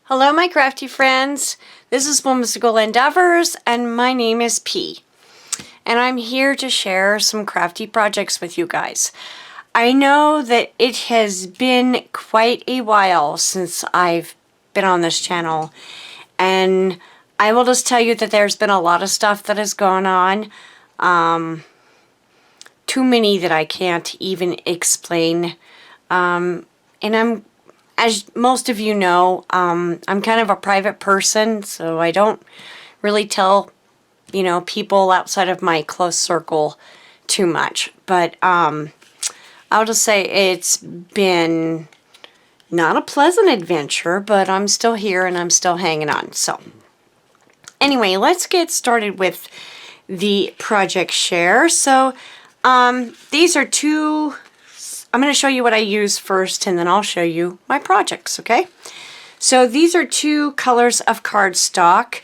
Hello my crafty friends, this is Whimsical Endeavors and my name is P. And I'm here to share some crafty projects with you guys. I know that it has been quite a while since I've been on this channel, and I will just tell you that there's been a lot of stuff that has gone on. Too many that I can't even explain. And as most of you know, I'm kind of a private person, so I don't really tell, people outside of my close circle too much. But I'll just say it's been not a pleasant adventure, but I'm still here and I'm still hanging on. So anyway, let's get started with the project share. So these are two. I'm going to show you what I use first, and then I'll show you my projects, okay? So these are two colors of cardstock.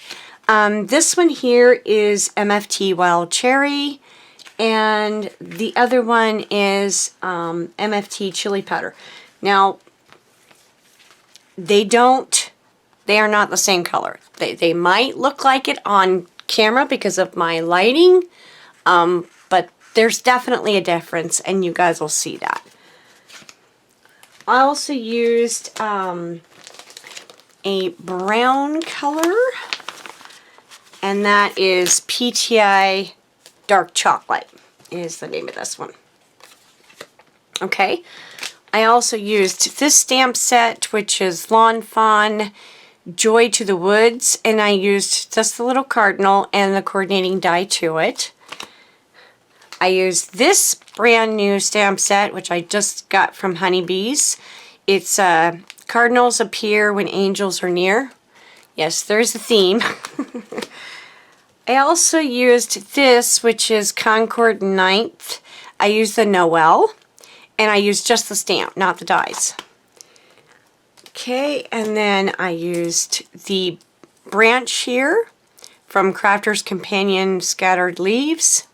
This one here is MFT Wild Cherry, and the other one is MFT Chili Powder. Now, they are not the same color. They might look like it on camera because of my lighting, but there's definitely a difference, and you guys will see that. I also used a brown color, and that is PTI Dark Chocolate is the name of this one. Okay, I also used this stamp set, which is Lawn Fawn Joy to the Woods, and I used just the little cardinal and the coordinating die to it. I used this brand new stamp set, which I just got from Honeybees. It's Cardinals Appear When Angels Are Near. Yes, there's a theme. I also used this, which is Concord 9th. I used the Noel, and I used just the stamp, not the dies. Okay, and then I used the branch here from Crafter's Companion Scattered Leaves.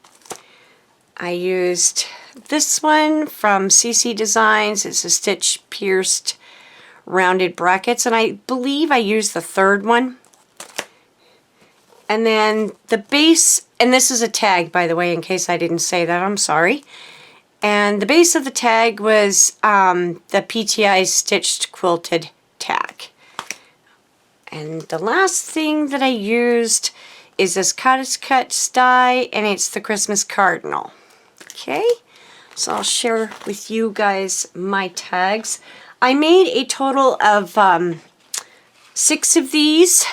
I used this one from CC Designs. It's a stitch pierced rounded brackets, and I believe I used the third one. And then the base, and this is a tag, by the way, in case I didn't say that, I'm sorry. And the base of the tag was the PTI Stitched Quilted tag. And the last thing that I used is this Cottage Cut die, and it's the Christmas Cardinal. Okay, so I'll share with you guys my tags. I made a total of 6 of these,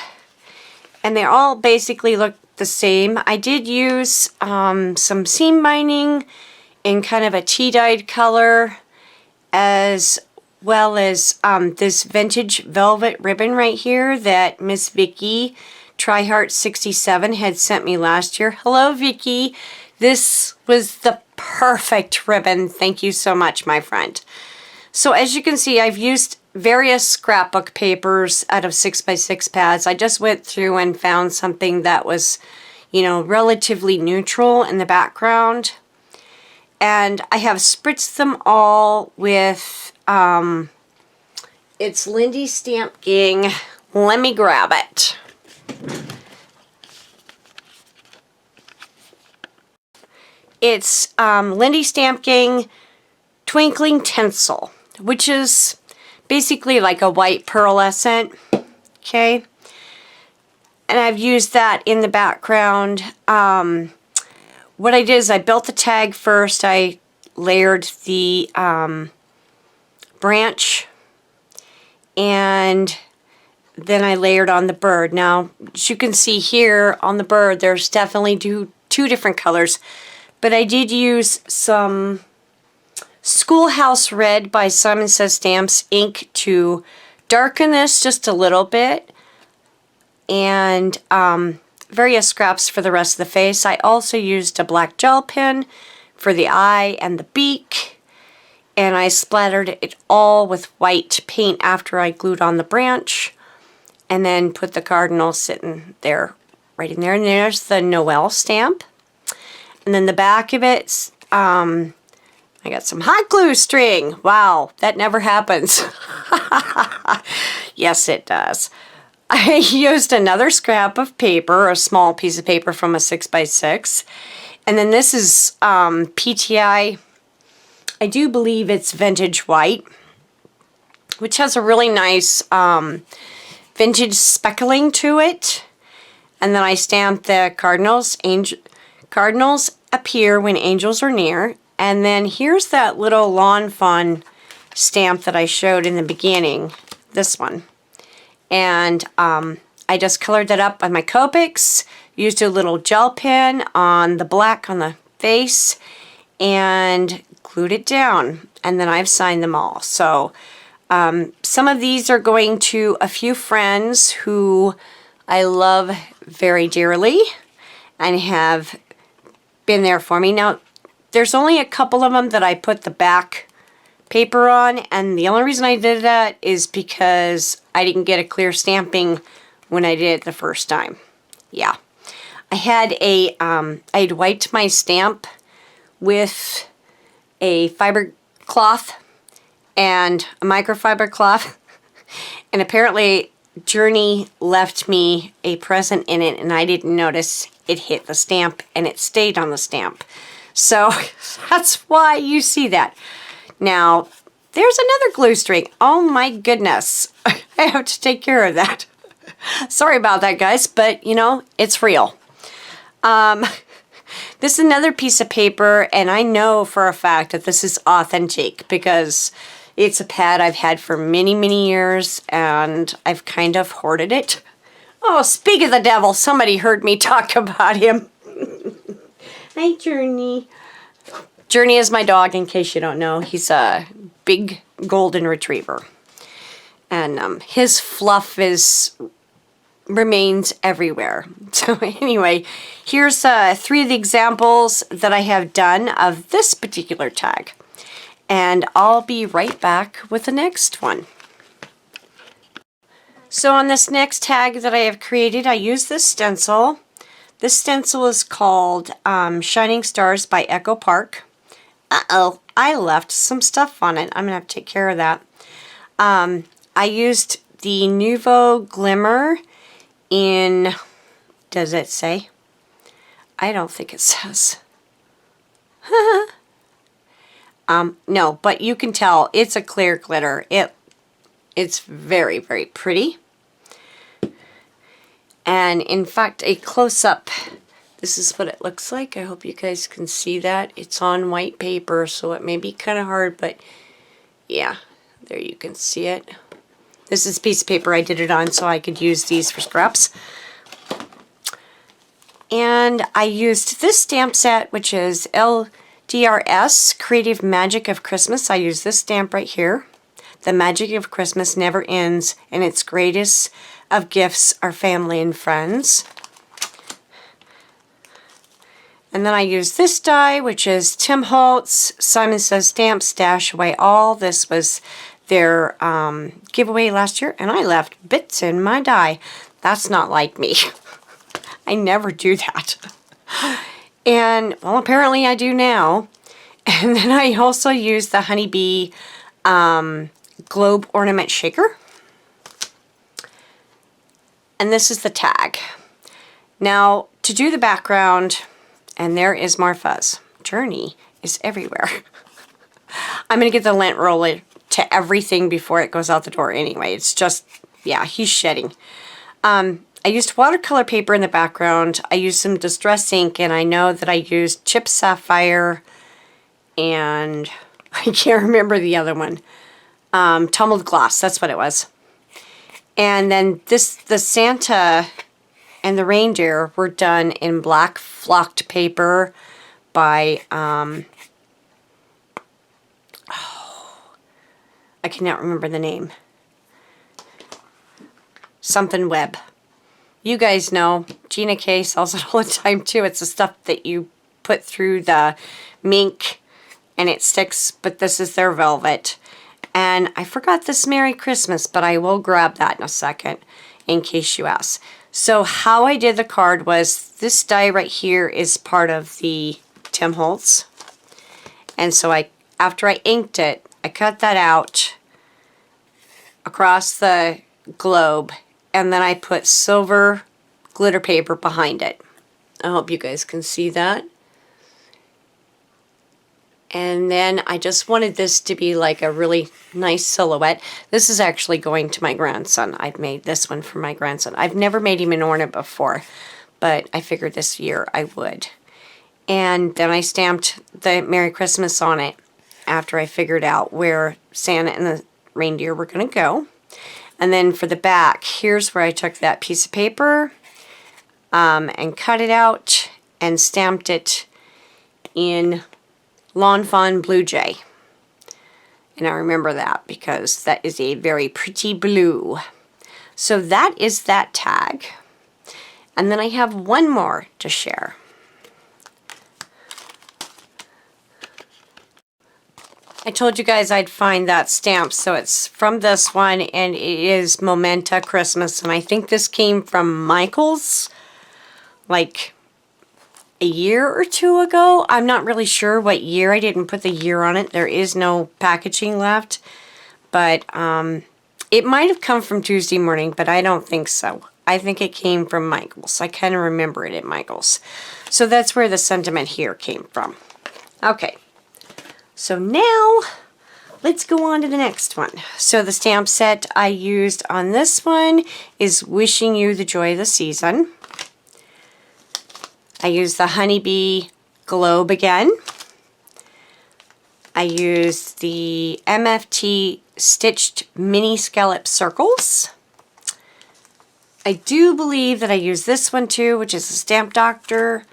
and they all basically look the same. I did use some seam binding in kind of a tea-dyed color, as well as this vintage velvet ribbon right here that Miss Vicky Tryheart67 had sent me last year. Hello, Vicky. This was the perfect ribbon. Thank you so much, my friend. So as you can see, I've used various scrapbook papers out of 6x6 pads. I just went through and found something that was, relatively neutral in the background. And I have spritzed them all with, it's Lindy Stamp Gang. Let me grab it. It's Lindy Stamp Gang Twinkling Tinsel, which is basically like a white pearlescent, okay? And I've used that in the background. What I did is I built the tag first. I layered the branch, and then I layered on the bird. Now, as you can see here on the bird, there's definitely two different colors. But I did use some Schoolhouse Red by Simon Says Stamps ink to darken this just a little bit. And various scraps for the rest of the face. I also used a black gel pen for the eye and the beak. And I splattered it all with white paint after I glued on the branch. And then put the cardinal sitting there, right in there. And there's the Noel stamp. And then the back of it, I got some hot glue string. Wow, that never happens. Yes, it does. I used another scrap of paper, a small piece of paper from a 6x6. And then this is PTI. I do believe it's vintage white, which has a really nice vintage speckling to it. And then I stamped the cardinals appear when angels are near. And then here's that little lawn fawn stamp that I showed in the beginning, this one. And I just colored that up on my Copics, used a little gel pen on the black on the face, and glued it down. And then I've signed them all. So some of these are going to a few friends who I love very dearly and have been there for me. Now, there's only a couple of them that I put the back paper on, and the only reason I did that is because I didn't get a clear stamping when I did it the first time. Yeah. I had I'd wiped my stamp with a fiber cloth and a microfiber cloth, and apparently Journey left me a present in it, and I didn't notice it hit the stamp, and it stayed on the stamp. So that's why you see that. Now, there's another glue string. Oh my goodness. I have to take care of that. Sorry about that, guys, but you know, it's real. This is another piece of paper, and I know for a fact that this is authentic because it's a pad I've had for many, many years, and I've kind of hoarded it. Oh, speak of the devil, somebody heard me talk about him. Hi, Journey. Journey is my dog, in case you don't know. He's a big golden retriever. And his fluff remains everywhere. So anyway, here's 3 of the examples that I have done of this particular tag. And I'll be right back with the next one. So on this next tag that I have created, I use this stencil. This stencil is called Shining Stars by Echo Park. Uh-oh, I left some stuff on it. I'm going to have to take care of that. I used the Nouveau Glimmer in, does it say? I don't think it says. No, but you can tell it's a clear glitter. It's very, very pretty. And in fact, a close-up, this is what it looks like. I hope you guys can see that. It's on white paper, so it may be kind of hard, but yeah, there you can see it. This is a piece of paper I did it on so I could use these for scraps. And I used this stamp set, which is LDRS, Creative Magic of Christmas. I use this stamp right here. The magic of Christmas never ends, and its greatest of gifts are family and friends. And then I use this die, which is Tim Holtz, Simon Says Stamp, Stash Away All. This was their giveaway last year, and I left bits in my die. That's not like me. I never do that. And, well, apparently I do now. And then I also use the Honeybee Globe Ornament Shaker. And this is the tag. Now, to do the background, and there is Marfa's. Journey is everywhere. I'm going to get the lint roller to everything before it goes out the door anyway. It's just, yeah, he's shedding. I used watercolor paper in the background. I used some Distress ink, and I know that I used Chip Sapphire, and I can't remember the other one. Tumbled Gloss, that's what it was. And then the Santa and the reindeer were done in black flocked paper by, I cannot remember the name. Something Web. You guys know, Gina K sells it all the time too. It's the stuff that you put through the mink and it sticks, but this is their velvet. And I forgot this Merry Christmas, but I will grab that in a second in case you ask. So how I did the card was this die right here is part of the Tim Holtz. And so after I inked it, I cut that out across the globe, and then I put silver glitter paper behind it. I hope you guys can see that. And then I just wanted this to be like a really nice silhouette. This is actually going to my grandson. I've made this one for my grandson. I've never made him an ornament before, but I figured this year I would. And then I stamped the Merry Christmas on it after I figured out where Santa and the reindeer were going to go. And then for the back, here's where I took that piece of paper and cut it out and stamped it in Lawn Fawn Blue Jay. And I remember that because that is a very pretty blue. So that is that tag. And then I have one more to share. I told you guys I'd find that stamp, so it's from this one, and it is Momenta Christmas, and I think this came from Michael's, like a year or two ago. I'm not really sure what year. I didn't put the year on it. There is no packaging left, but it might have come from Tuesday Morning, but I don't think so. I think it came from Michael's. I kind of remember it at Michael's. So that's where the sentiment here came from. Okay. So now, let's go on to the next one. So the stamp set I used on this one is Wishing You the Joy of the Season. I used the Honeybee Globe again. I used the MFT Stitched Mini Scallop Circles. I do believe that I used this one too, which is the Stamp Doctor.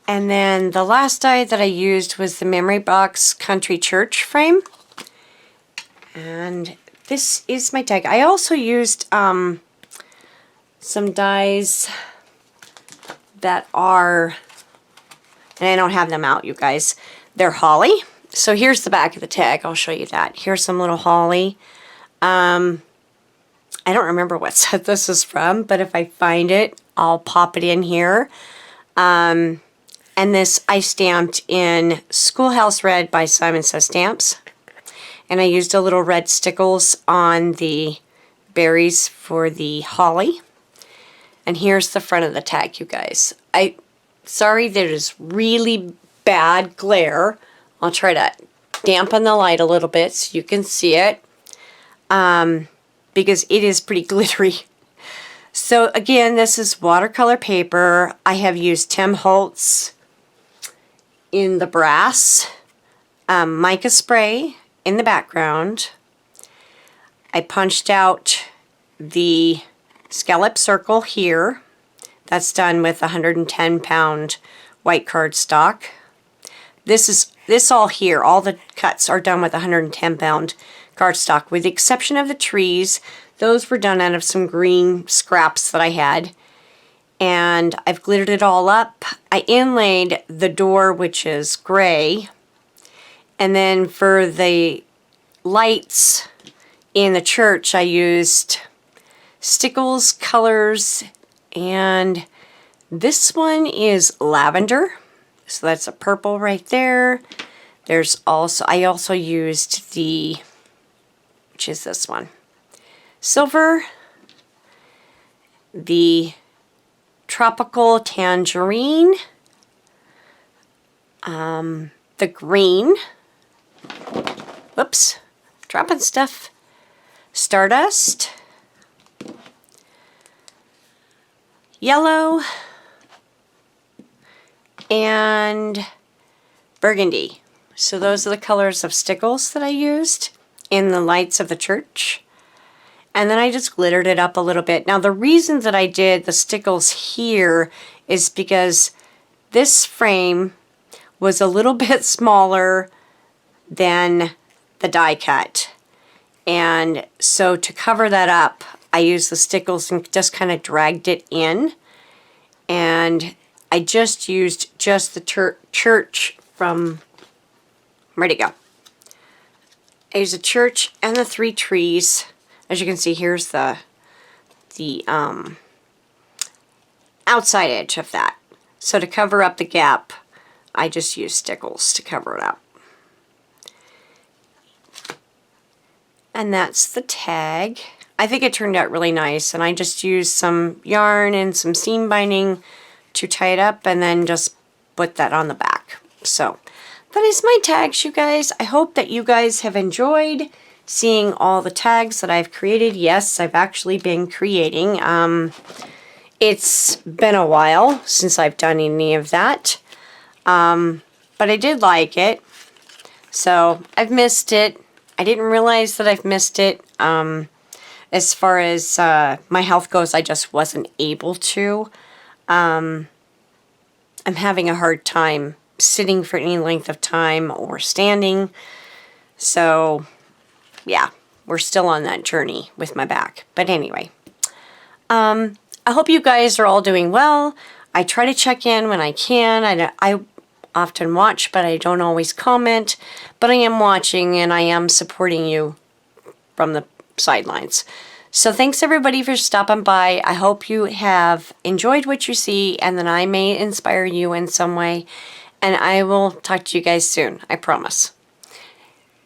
And then the last die that I used was the Memory Box Country Church frame. And this is my tag. I also used some dies that are, and I don't have them out, you guys. They're holly. So here's the back of the tag. I'll show you that. Here's some little holly. I don't remember what set this is from, but if I find it, I'll pop it in here. And this I stamped in Schoolhouse Red by Simon Says Stamps. And I used a little red stickles on the berries for the holly. And here's the front of the tag, you guys. Sorry, there is really bad glare. I'll try to dampen the light a little bit so you can see it. Because it is pretty glittery. So again, this is watercolor paper. I have used Tim Holtz in the brass, mica spray in the background. I punched out the scallop circle here. That's done with 110-pound white cardstock. This all here, all the cuts are done with 110-pound cardstock, with the exception of the trees. Those were done out of some green scraps that I had. And I've glittered it all up. I inlaid the door, which is gray. And then for the lights in the church, I used Stickles colors, and this one is lavender. So that's a purple right there. I also used which is this one, silver, the tropical tangerine, the green, whoops, dropping stuff, stardust, yellow, and burgundy. So those are the colors of Stickles that I used in the lights of the church. And then I just glittered it up a little bit. Now the reason that I did the Stickles here is because this frame was a little bit smaller than the die cut. And so to cover that up, I used the Stickles and just kind of dragged it in. And I just used the church from, where'd it go? I used the church and the three trees. As you can see, here's the outside edge of that. So to cover up the gap, I just used Stickles to cover it up. And that's the tag. I think it turned out really nice, and I just used some yarn and some seam binding to tie it up and then just put that on the back. So that is my tags, you guys. I hope that you guys have enjoyed seeing all the tags that I've created. Yes, I've actually been creating. It's been a while since I've done any of that, but I did like it. So I've missed it. I didn't realize that I've missed it. As far as my health goes, I just wasn't able to. I'm having a hard time sitting for any length of time or standing. So, yeah, we're still on that journey with my back. But anyway, I hope you guys are all doing well. I try to check in when I can. I often watch, but I don't always comment. But I am watching and I am supporting you from the sidelines. So thanks everybody for stopping by. I hope you have enjoyed what you see and that I may inspire you in some way. And I will talk to you guys soon, I promise.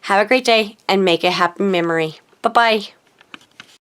Have a great day and make a happy memory. Bye-bye.